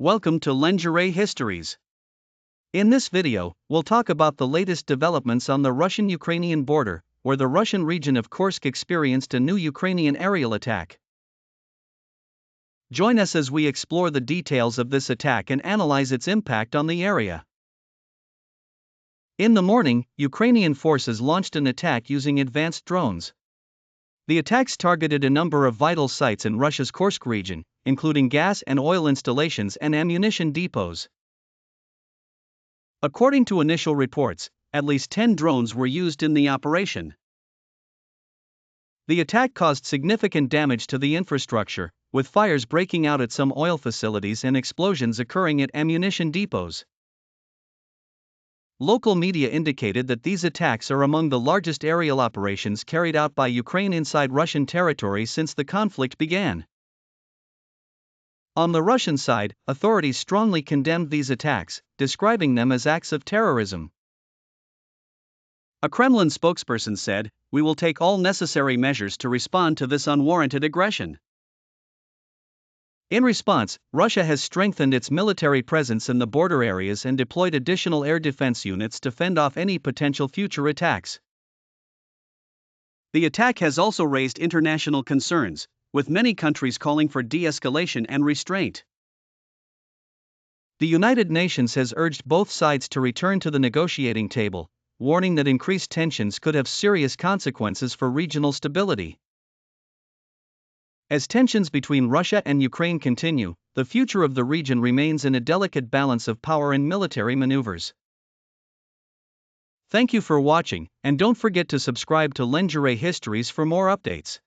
Welcome to Lengeray Histories. In this video, we'll talk about the latest developments on the Russian-Ukrainian border, where the Russian region of Kursk experienced a new Ukrainian aerial attack. Join us as we explore the details of this attack and analyze its impact on the area. In the morning, Ukrainian forces launched an attack using advanced drones. The attacks targeted a number of vital sites in Russia's Kursk region, including gas and oil installations and ammunition depots. According to initial reports, at least 10 drones were used in the operation. The attack caused significant damage to the infrastructure, with fires breaking out at some oil facilities and explosions occurring at ammunition depots. Local media indicated that these attacks are among the largest aerial operations carried out by Ukraine inside Russian territory since the conflict began. On the Russian side, authorities strongly condemned these attacks, describing them as acts of terrorism. A Kremlin spokesperson said, "We will take all necessary measures to respond to this unwarranted aggression." In response, Russia has strengthened its military presence in the border areas and deployed additional air defense units to fend off any potential future attacks. The attack has also raised international concerns, with many countries calling for de-escalation and restraint. The United Nations has urged both sides to return to the negotiating table, warning that increased tensions could have serious consequences for regional stability. As tensions between Russia and Ukraine continue, the future of the region remains in a delicate balance of power and military maneuvers. Thank you for watching, and don't forget to subscribe to Lengeray Histories for more updates.